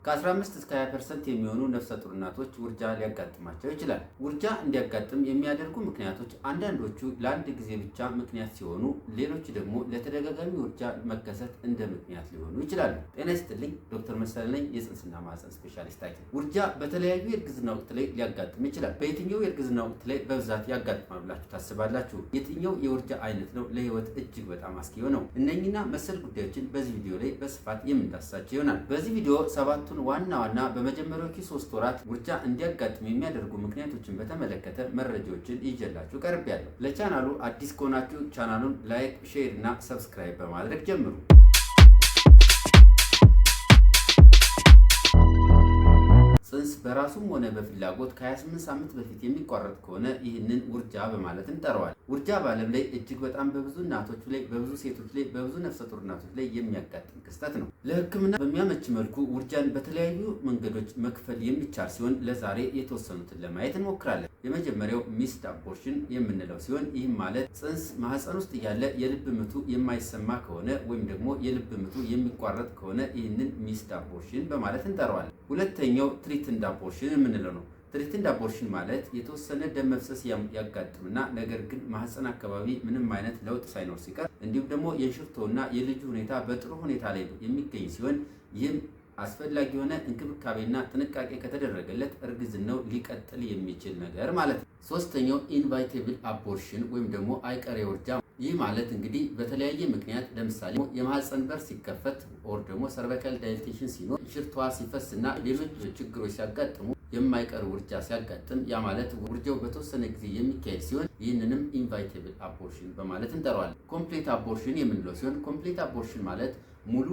ከ15 እስከ 20% የሚሆኑ ነፍሰ ጡር እናቶች ውርጃ ሊያጋጥማቸው ይችላል። ውርጃ እንዲያጋጥም የሚያደርጉ ምክንያቶች አንዳንዶቹ ለአንድ ጊዜ ብቻ ምክንያት ሲሆኑ፣ ሌሎች ደግሞ ለተደጋጋሚ ውርጃ መከሰት እንደ ምክንያት ሊሆኑ ይችላሉ። ጤና ይስጥልኝ፣ ዶክተር መሰለ ነኝ፣ የጽንስና ማህፀን ስፔሻሊስት ሐኪም። ውርጃ በተለያዩ የእርግዝና ወቅት ላይ ሊያጋጥም ይችላል። በየትኛው የእርግዝና ወቅት ላይ በብዛት ያጋጥማል ብላችሁ ታስባላችሁ? የትኛው የውርጃ አይነት ነው ለህይወት እጅግ በጣም አስጊ ነው? እነኚህና መሰል ጉዳዮችን በዚህ ቪዲዮ ላይ በስፋት የምንዳስሳቸው ይሆናል። በዚህ ቪዲዮ ዋና በመጀመሪያዎቹ 3 ወራት ውርጃ እንዲያጋጥም የሚያደርጉ ምክንያቶችን በተመለከተ መረጃዎችን ይዤላችሁ ቀርቤያለሁ። ለቻናሉ አዲስ ከሆናችሁ ቻናሉን ላይክ፣ ሼር እና ሰብስክራይብ በማድረግ ጀምሩ። ጽንስ በራሱም ሆነ በፍላጎት ከ28 ሳምንት በፊት የሚቋረጥ ከሆነ ይህንን ውርጃ በማለት እንጠራዋለን። ውርጃ በዓለም ላይ እጅግ በጣም በብዙ እናቶች ላይ፣ በብዙ ሴቶች ላይ፣ በብዙ ነፍሰ ጡር እናቶች ላይ የሚያጋጥም ክስተት ነው። ለሕክምና በሚያመች መልኩ ውርጃን በተለያዩ መንገዶች መክፈል የሚቻል ሲሆን ለዛሬ የተወሰኑትን ለማየት እንሞክራለን። የመጀመሪያው ሚስድ አቦርሽን የምንለው ሲሆን ይህም ማለት ጽንስ ማህፀን ውስጥ እያለ የልብ ምቱ የማይሰማ ከሆነ ወይም ደግሞ የልብ ምቱ የሚቋረጥ ከሆነ ይህንን ሚስድ አቦርሽን በማለት እንጠራዋለን። ሁለተኛው ትሪትድ አቦርሽን የምንለው ነው። ትሪትድ አቦርሽን ማለት የተወሰነ ደም መፍሰስ ያጋጥምና ነገር ግን ማህፀን አካባቢ ምንም አይነት ለውጥ ሳይኖር ሲቀር እንዲሁም ደግሞ የእንሽርቶና የልጁ ሁኔታ በጥሩ ሁኔታ ላይ የሚገኝ ሲሆን ይህም አስፈላጊ የሆነ እንክብካቤና ጥንቃቄ ከተደረገለት እርግዝናው ሊቀጥል የሚችል ነገር ማለት ነው። ሶስተኛው ኢንቫይቴብል አቦርሽን ወይም ደግሞ አይቀሬ ውርጃ። ይህ ማለት እንግዲህ በተለያየ ምክንያት ለምሳሌ የማህፀን በር ሲከፈት ኦር ደግሞ ሰርቫይካል ዳይሌቴሽን ሲኖር፣ ሽርቷ ሲፈስና ሌሎች ችግሮች ሲያጋጥሙ የማይቀር ውርጃ ሲያጋጥም ያ ማለት ውርጃው በተወሰነ ጊዜ የሚካሄድ ሲሆን ይህንንም ኢንቫይቴብል አቦርሽን በማለት እንጠራዋለን። ኮምፕሌት አቦርሽን የምንለው ሲሆን ኮምፕሌት አቦርሽን ማለት ሙሉ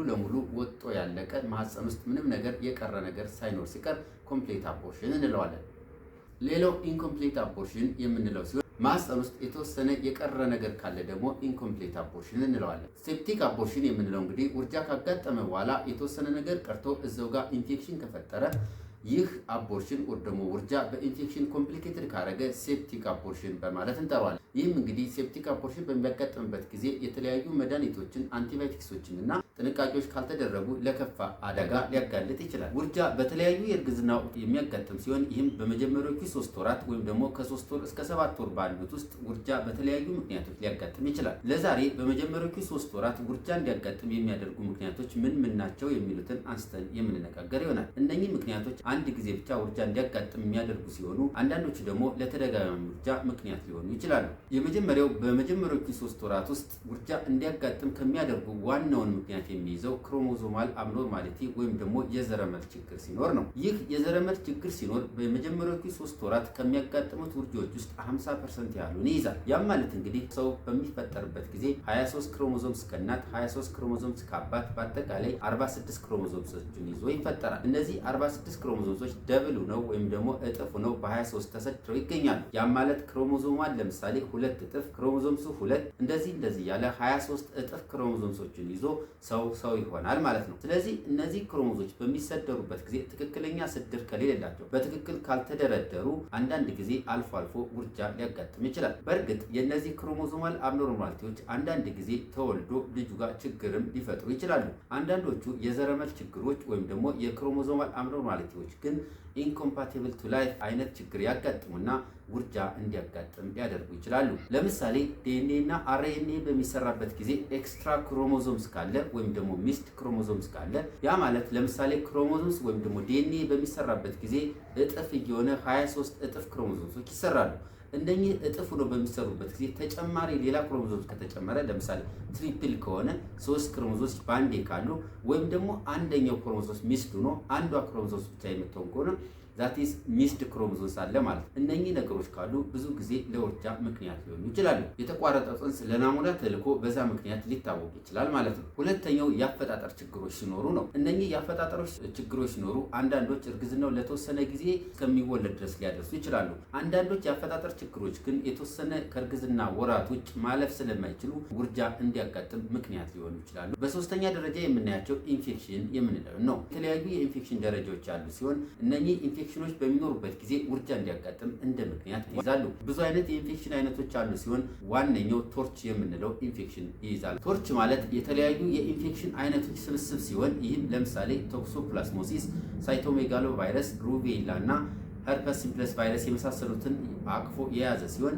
ለሙሉ ወጥቶ ያለቀ ማህፀን ውስጥ ምንም ነገር የቀረ ነገር ሳይኖር ሲቀር ኮምፕሌት አቦርሽን እንለዋለን። ሌላው ኢንኮምፕሌት አቦርሽን የምንለው ሲሆን ማህፀን ውስጥ የተወሰነ የቀረ ነገር ካለ ደግሞ ኢንኮምፕሌት አቦርሽን እንለዋለን። ሴፕቲክ አቦርሽን የምንለው እንግዲህ ውርጃ ካጋጠመ በኋላ የተወሰነ ነገር ቀርቶ እዛው ጋር ኢንፌክሽን ከፈጠረ ይህ አቦርሽን ወር ደግሞ ውርጃ በኢንፌክሽን ኮምፕሊኬትድ ካረገ ሴፕቲክ አቦርሽን በማለት እንጠራዋለን። ይህም እንግዲህ ሴፕቲክ አቦርሽን በሚያጋጥምበት ጊዜ የተለያዩ መድኃኒቶችን፣ አንቲባዮቲክሶችን እና ጥንቃቄዎች ካልተደረጉ ለከፋ አደጋ ሊያጋልጥ ይችላል። ውርጃ በተለያዩ የእርግዝና ወቅት የሚያጋጥም ሲሆን ይህም በመጀመሪያዎቹ 3 ወራት ወይም ደግሞ ከ3 ወር እስከ 7 ወር ባሉት ውስጥ ውርጃ በተለያዩ ምክንያቶች ሊያጋጥም ይችላል። ለዛሬ በመጀመሪያዎቹ 3 ወራት ውርጃ እንዲያጋጥም የሚያደርጉ ምክንያቶች ምን ናቸው የሚሉትን አንስተን የምንነጋገር ይሆናል። እነኚህ ምክንያቶች አንድ ጊዜ ብቻ ውርጃ እንዲያጋጥም የሚያደርጉ ሲሆኑ አንዳንዶቹ ደግሞ ለተደጋጋሚ ውርጃ ምክንያት ሊሆኑ ይችላሉ። የመጀመሪያው በመጀመሪያዎቹ 3 ወራት ውስጥ ውርጃ እንዲያጋጥም ከሚያደርጉ ዋናውን ምክንያት የሚይዘው ክሮሞዞማል አብኖርማሊቲ ወይም ደግሞ የዘረመል ችግር ሲኖር ነው። ይህ የዘረመል ችግር ሲኖር በመጀመሪያዎቹ 3 ወራት ከሚያጋጥሙት ውርጃዎች ውስጥ 50% ያህሉን ይይዛል። ያም ማለት እንግዲህ ሰው በሚፈጠርበት ጊዜ 23 ክሮሞዞምስ ከእናት 23 ክሮሞዞምስ ከአባት በአጠቃላይ 46 ክሮሞዞምሶችን ይዞ ይፈጠራል። እነዚህ 46 ክሮሞዞምሶች ደብል ነው ወይም ደግሞ እጥፍ ነው በ23 ተሰድረው ይገኛሉ። ያም ማለት ክሮሞዞማል ለምሳሌ 2 እጥፍ ክሮሞዞምሱ 2 እንደዚህ ያለ 23 እጥፍ ክሮሞዞምሶችን ይዞ ሰው ይሆናል ማለት ነው። ስለዚህ እነዚህ ክሮሞዞች በሚሰደሩበት ጊዜ ትክክለኛ ስድር ከሌላቸው በትክክል ካልተደረደሩ አንዳንድ ጊዜ አልፎ ውርጃ ሊያጋጥም ይችላል። በእርግጥ የእነዚህ ክሮሞዞማል አብኖርማሊቲዎች አንዳንድ ጊዜ ተወልዶ ልጁ ጋር ችግርም ሊፈጥሩ ይችላሉ። አንዳንዶቹ የዘረመል ችግሮች ወይም ደግሞ የክሮሞዞማል አብኖርማሊቲዎች ግን ኢንኮምፓቲብል ቱ ላይፍ አይነት ችግር ያጋጥሙና ውርጃ እንዲያጋጥም ሊያደርጉ ይችላሉ። ለምሳሌ ዲኤንኤ እና አርኤንኤ በሚሰራበት ጊዜ ኤክስትራ ክሮሞዞምስ ካለ ወይም ደግሞ ሚስድ ክሮሞዞምስ ካለ ያ ማለት ለምሳሌ ክሮሞዞምስ ወይም ደግሞ ዲኤንኤ በሚሰራበት ጊዜ እጥፍ እየሆነ 23 እጥፍ ክሮሞዞምሶች ይሰራሉ። እንደኚህ እጥፍ ሆኖ በሚሰሩበት ጊዜ ተጨማሪ ሌላ ክሮሞዞምስ ከተጨመረ ለምሳሌ ትሪፕል ከሆነ 3 ክሮሞዞምስ ባንዴ ካሉ ወይም ደግሞ አንደኛው ክሮሞዞምስ ሚስድ ሆኖ አንዷ ክሮሞዞምስ ብቻ የምትሆን ከሆነ ዛቲስ ሚስድ ክሮሞዞምስ አለ ማለት። እነኚህ ነገሮች ካሉ ብዙ ጊዜ ለውርጃ ምክንያት ሊሆኑ ይችላሉ። የተቋረጠው ጽንስ ለናሙና ተልኮ በዛ ምክንያት ሊታወቅ ይችላል ማለት ነው። ሁለተኛው የአፈጣጠር ችግሮች ሲኖሩ ነው። እነኚህ የአፈጣጠር ችግሮች ሲኖሩ አንዳንዶች እርግዝናው ለተወሰነ ጊዜ እስከሚወለድ ድረስ ሊያደርሱ ይችላሉ። አንዳንዶች የአፈጣጠር ችግሮች ግን የተወሰነ ከእርግዝና ወራት ውጭ ማለፍ ስለማይችሉ ውርጃ እንዲያጋጥም ምክንያት ሊሆኑ ይችላሉ። በሶስተኛ ደረጃ የምናያቸው ኢንፌክሽን የምንለው ነው። የተለያዩ የኢንፌክሽን ደረጃዎች ያሉ ሲሆን እነኚህ ኢንፌክሽኖች በሚኖሩበት ጊዜ ውርጃ እንዲያጋጥም እንደ ምክንያት ይይዛሉ። ብዙ አይነት የኢንፌክሽን አይነቶች አሉ ሲሆን ዋነኛው ቶርች የምንለው ኢንፌክሽን ይይዛል። ቶርች ማለት የተለያዩ የኢንፌክሽን አይነቶች ስብስብ ሲሆን ይህም ለምሳሌ ቶክሶፕላስሞሲስ፣ ሳይቶሜጋሎ ቫይረስ፣ ሩቤላ እና ሄርፐስ ሲምፕለክስ ቫይረስ የመሳሰሉትን አቅፎ የያዘ ሲሆን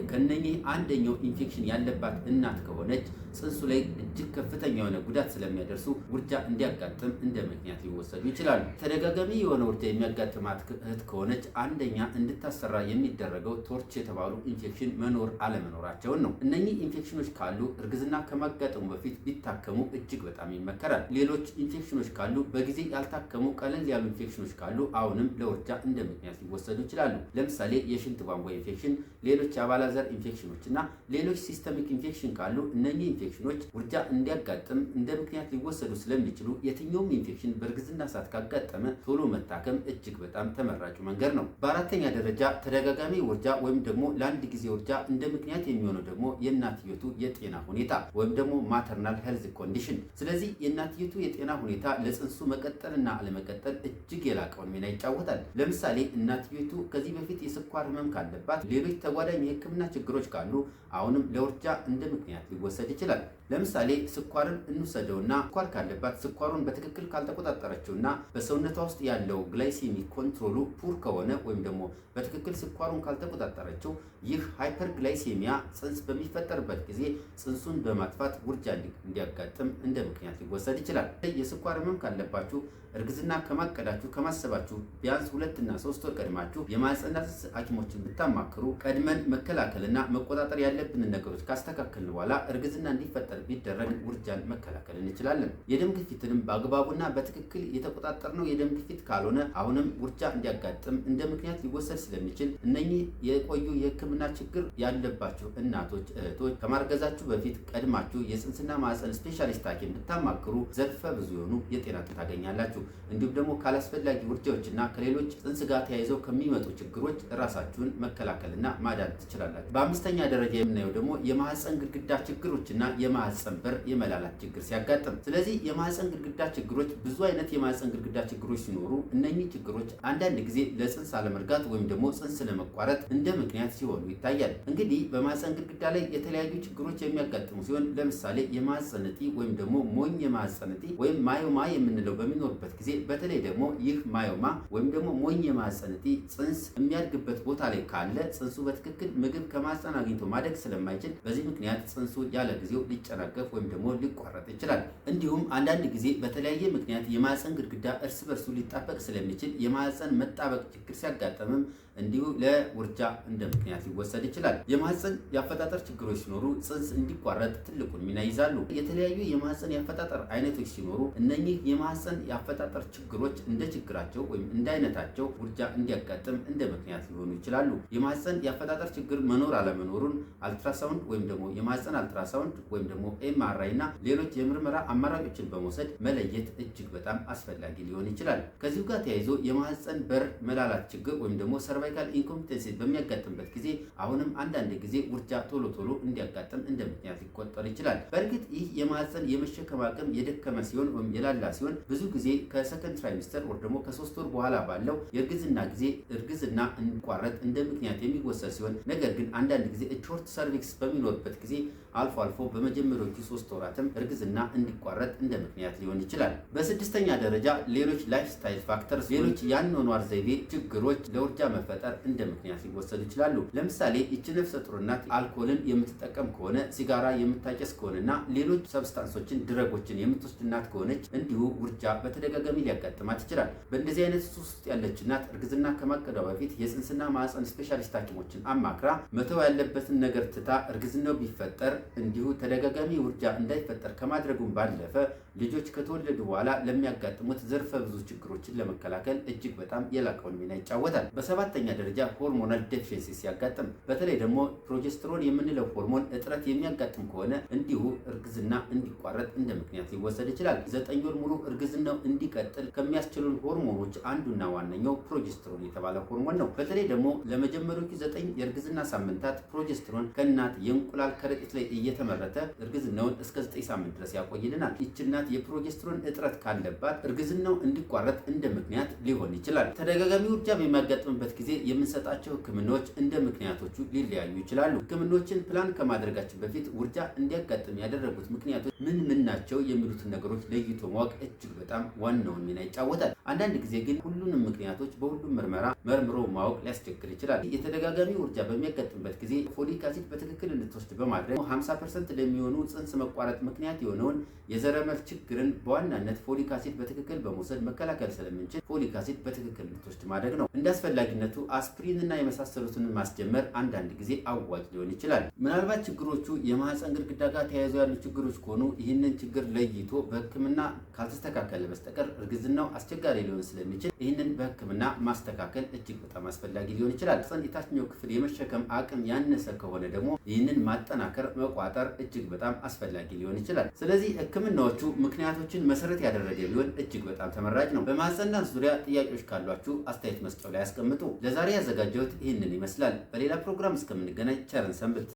ከነኚህ አንደኛው ኢንፌክሽን ያለባት እናት ከሆነች ጽንሱ ላይ እጅግ ከፍተኛ የሆነ ጉዳት ስለሚያደርሱ ውርጃ እንዲያጋጥም እንደ ምክንያት ሊወሰዱ ይችላሉ። ተደጋጋሚ የሆነ ውርጃ የሚያጋጥማት እህት ከሆነች አንደኛ እንድታሰራ የሚደረገው ቶርች የተባሉ ኢንፌክሽን መኖር አለመኖራቸውን ነው። እነኚህ ኢንፌክሽኖች ካሉ እርግዝና ከማጋጠሙ በፊት ቢታከሙ እጅግ በጣም ይመከራል። ሌሎች ኢንፌክሽኖች ካሉ በጊዜ ያልታከሙ ቀለል ያሉ ኢንፌክሽኖች ካሉ አሁንም ለውርጃ እንደ ምክንያት ሊወሰዱ ይችላሉ። ለምሳሌ የሽንት ቧንቧ ኢንፌክሽን፣ ሌሎች የአባላዘር ኢንፌክሽኖች እና ሌሎች ሲስተሚክ ኢንፌክሽን ካሉ እነኚህ ኢንፌክሽኖች ውርጃ እንዲያጋጥም እንደ ምክንያት ሊወሰዱ ስለሚችሉ የትኛውም ኢንፌክሽን በእርግዝና ሰዓት ካጋጠመ ቶሎ መታከም እጅግ በጣም ተመራጩ መንገድ ነው። በአራተኛ ደረጃ ተደጋጋሚ ውርጃ ወይም ደግሞ ለአንድ ጊዜ ውርጃ እንደ ምክንያት የሚሆነው ደግሞ የእናትየቱ የጤና ሁኔታ ወይም ደግሞ ማተርናል ሄልዝ ኮንዲሽን። ስለዚህ የእናትየቱ የጤና ሁኔታ ለጽንሱ መቀጠልና አለመቀጠል እጅግ የላቀውን ሚና ይጫወታል። ለምሳሌ እናትየቱ ከዚህ በፊት የስኳር ህመም ካለባት፣ ሌሎች ተጓዳኝ የህክምና ችግሮች ካሉ አሁንም ለውርጃ እንደ ምክንያት ሊወሰድ ይችላል። ለምሳሌ ስኳርን እንውሰደውና ስኳር ካለባት ስኳሩን በትክክል ካልተቆጣጠረችውና በሰውነቷ ውስጥ ያለው ግላይሴሚክ ኮንትሮሉ ፑር ከሆነ ወይም ደግሞ በትክክል ስኳሩን ካልተቆጣጠረችው ይህ ሃይፐርግላይሴሚያ ጽንስ በሚፈጠርበት ጊዜ ጽንሱን በማጥፋት ውርጃ እንዲያጋጥም እንደ ምክንያት ሊወሰድ ይችላል። የስኳር ህመም ካለባችሁ እርግዝና ከማቀዳችሁ ከማሰባችሁ ቢያንስ 2 እና 3 ወር ቀድማችሁ የማህፀንና ጽንስ ሐኪሞችን ብታማክሩ ቀድመን መከላከልና መቆጣጠር ያለብንን ነገሮች ካስተካከልን በኋላ እርግዝና እንዲፈጠር ቢደረግ ውርጃን መከላከል እንችላለን። የደም ግፊትንም በአግባቡና በትክክል የተቆጣጠርነው የደም ግፊት ካልሆነ አሁንም ውርጃ እንዲያጋጥም እንደ ምክንያት ሊወሰድ ስለሚችል እነኚህ የቆዩ የህክምና ችግር ያለባችሁ እናቶች፣ እህቶች ከማርገዛችሁ በፊት ቀድማችሁ የጽንስና ማህፀን ስፔሻሊስት ሐኪም ብታማክሩ ዘርፈ ብዙ የሆኑ የጤና ታገኛላችሁ። እንዲሁም ደግሞ ካላስፈላጊ ውርጃዎችና ከሌሎች ጽንስ ጋር ተያይዘው ከሚመጡ ችግሮች ራሳችሁን መከላከልና ማዳን ትችላላችሁ። በአምስተኛ ደረጃ የምናየው ደግሞ የማህፀን ግድግዳ ችግሮችና የማህፀን በር የመላላት ችግር ሲያጋጥም። ስለዚህ የማህፀን ግድግዳ ችግሮች ብዙ አይነት የማህፀን ግድግዳ ችግሮች ሲኖሩ እነኚህ ችግሮች አንዳንድ ጊዜ ለጽንስ አለመርጋት ወይም ደግሞ ጽንስ ለመቋረጥ እንደ ምክንያት ሲሆኑ ይታያል። እንግዲህ በማህፀን ግድግዳ ላይ የተለያዩ ችግሮች የሚያጋጥሙ ሲሆን ለምሳሌ የማህፀን እጢ ወይም ደግሞ ሞኝ የማህፀን እጢ ወይም ማዮማ የምንለው በሚኖርበት ጊዜ በተለይ ደግሞ ይህ ማዮማ ወይም ደግሞ ሞኝ የማህፀን እጢ ጽንስ የሚያድግበት ቦታ ላይ ካለ ጽንሱ በትክክል ምግብ ከማህፀን አግኝቶ ማደግ ስለማይችል በዚህ ምክንያት ጽንሱ ያለ ጊዜው ሊጨናገፍ ወይም ደግሞ ሊቋረጥ ይችላል። እንዲሁም አንዳንድ ጊዜ በተለያየ ምክንያት የማህፀን ግድግዳ እርስ በርሱ ሊጣበቅ ስለሚችል የማህፀን መጣበቅ ችግር ሲያጋጥምም እንዲሁ ለውርጃ እንደ ምክንያት ሊወሰድ ይችላል። የማህፀን የአፈጣጠር ችግሮች ሲኖሩ ጽንስ እንዲቋረጥ ትልቁን ሚና ይዛሉ። የተለያዩ የማህፀን የአፈጣጠር አይነቶች ሲኖሩ እነኚህ የማህፀን የአፈጣጠር ችግሮች እንደ ችግራቸው ወይም እንደ አይነታቸው ውርጃ እንዲያጋጥም እንደ ምክንያት ሊሆኑ ይችላሉ። የማህፀን የአፈጣጠር ችግር መኖር አለመኖሩን አልትራሳውንድ ወይም ደግሞ የማህፀን አልትራሳውንድ ወይም ደግሞ ኤምአርአይ እና ሌሎች የምርመራ አማራጮችን በመውሰድ መለየት እጅግ በጣም አስፈላጊ ሊሆን ይችላል። ከዚሁ ጋር ተያይዞ የማህፀን በር መላላት ችግር ወይም ደግሞ ሰርቫይካል ኢንኮምፒተንሲ በሚያጋጥምበት ጊዜ አሁንም አንዳንድ ጊዜ ውርጃ ቶሎ ቶሎ እንዲያጋጥም እንደ ምክንያት ሊቆጠር ይችላል። በእርግጥ ይህ የማህፀን የመሸከም አቅም የደከመ ሲሆን ወይም የላላ ሲሆን ብዙ ጊዜ ከሰከንድ ትራይሚስተር ወር ደግሞ ከ3 ወር በኋላ ባለው የእርግዝና ጊዜ እርግዝና እንዲቋረጥ እንደ ምክንያት የሚወሰድ ሲሆን ነገር ግን አንዳንድ ጊዜ ሾርት ሰርቪክስ በሚኖርበት ጊዜ አልፎ አልፎ በመጀመሪያዎቹ 3 ወራትም እርግዝና እንዲቋረጥ እንደ ምክንያት ሊሆን ይችላል። በስድስተኛ ደረጃ ሌሎች ላይፍ ስታይል ፋክተርስ፣ ሌሎች የአኗኗር ዘይቤ ችግሮች ለውርጃ መፈጠር እንደ ምክንያት ሊወሰዱ ይችላሉ። ለምሳሌ ይህች ነፍሰ ጡር እናት አልኮልን የምትጠቀም ከሆነ፣ ሲጋራ የምታጨስ ከሆነና ሌሎች ሰብስታንሶችን ድረጎችን የምትወስድ እናት ከሆነች እንዲሁ ውርጃ በተደጋጋሚ ሊያጋጥማት ይችላል። በእንደዚህ አይነት ሱስ ውስጥ ያለች እናት እርግዝና ከማቀዷ በፊት የጽንስና ማህፀን ስፔሻሊስት ሐኪሞችን አማክራ መተው ያለበትን ነገር ትታ እርግዝናው ቢፈጠር እንዲሁ ተደጋጋሚ ውርጃ እንዳይፈጠር ከማድረጉም ባለፈ ልጆች ከተወለዱ በኋላ ለሚያጋጥሙት ዘርፈ ብዙ ችግሮችን ለመከላከል እጅግ በጣም የላቀውን ሚና ይጫወታል። በሰባተኛ ደረጃ ሆርሞናል ዴፊሽንሲ ሲያጋጥም በተለይ ደግሞ ፕሮጀስትሮን የምንለው ሆርሞን እጥረት የሚያጋጥም ከሆነ እንዲሁ እርግዝና እንዲቋረጥ እንደ ምክንያት ሊወሰድ ይችላል። 9 ወር ሙሉ እርግዝናው እንዲቀጥል ከሚያስችሉን ሆርሞኖች አንዱና ዋነኛው ፕሮጀስትሮን የተባለ ሆርሞን ነው። በተለይ ደግሞ ለመጀመሪያዎቹ 9 የእርግዝና ሳምንታት ፕሮጀስትሮን ከእናት የእንቁላል ከረጢት ላይ እየተመረተ እርግዝናውን እስከ 9 ሳምንት ድረስ ያቆይልናል። ይህች እናት ምክንያት የፕሮጀስትሮን እጥረት ካለባት እርግዝናው እንዲቋረጥ እንደ ምክንያት ሊሆን ይችላል። ተደጋጋሚ ውርጃ በሚያጋጥምበት ጊዜ የምንሰጣቸው ህክምናዎች እንደ ምክንያቶቹ ሊለያዩ ይችላሉ። ህክምናዎችን ፕላን ከማድረጋችን በፊት ውርጃ እንዲያጋጥም ያደረጉት ምክንያቶች ምን ናቸው የሚሉትን ነገሮች ለይቶ ማወቅ እጅግ በጣም ዋናውን ሚና ይጫወታል። አንዳንድ ጊዜ ግን ሁሉንም ምክንያቶች በሁሉም ምርመራ መርምሮ ማወቅ ሊያስቸግር ይችላል። የተደጋጋሚ ውርጃ በሚያጋጥምበት ጊዜ ፎሊክ አሲድ በትክክል እንድትወስድ በማድረግ 50% ለሚሆኑ ጽንስ መቋረጥ ምክንያት የሆነውን የዘረመል ችግርን በዋናነት ፎሊክ አሲድ በትክክል በመውሰድ መከላከል ስለምንችል ፎሊክ አሲድ በትክክል እንድትወስድ ማድረግ ነው። እንደ አስፈላጊነቱ አስፕሪን እና የመሳሰሉትን ማስጀመር አንዳንድ ጊዜ አዋጭ ሊሆን ይችላል። ምናልባት ችግሮቹ የማህፀን ግድግዳ ጋር ተያይዞ ያሉ ችግሮች ከሆኑ ይህንን ችግር ለይቶ በህክምና ካልተስተካከለ በስተቀር እርግዝናው አስቸጋሪ ሊሆን ስለሚችል ይህንን በህክምና ማስተካከል እጅግ በጣም አስፈላጊ ሊሆን ይችላል። ጽንስ የታችኛው ክፍል የመሸከም አቅም ያነሰ ከሆነ ደግሞ ይህንን ማጠናከር መቋጠር እጅግ በጣም አስፈላጊ ሊሆን ይችላል። ስለዚህ ህክምናዎቹ ምክንያቶችን መሰረት ያደረገ ቢሆን እጅግ በጣም ተመራጭ ነው። በማህፀንና ዙሪያ ጥያቄዎች ካሏችሁ አስተያየት መስጫው ላይ ያስቀምጡ። ለዛሬ ያዘጋጀሁት ይህንን ይመስላል። በሌላ ፕሮግራም እስከምንገናኝ ቸርን ሰንብት።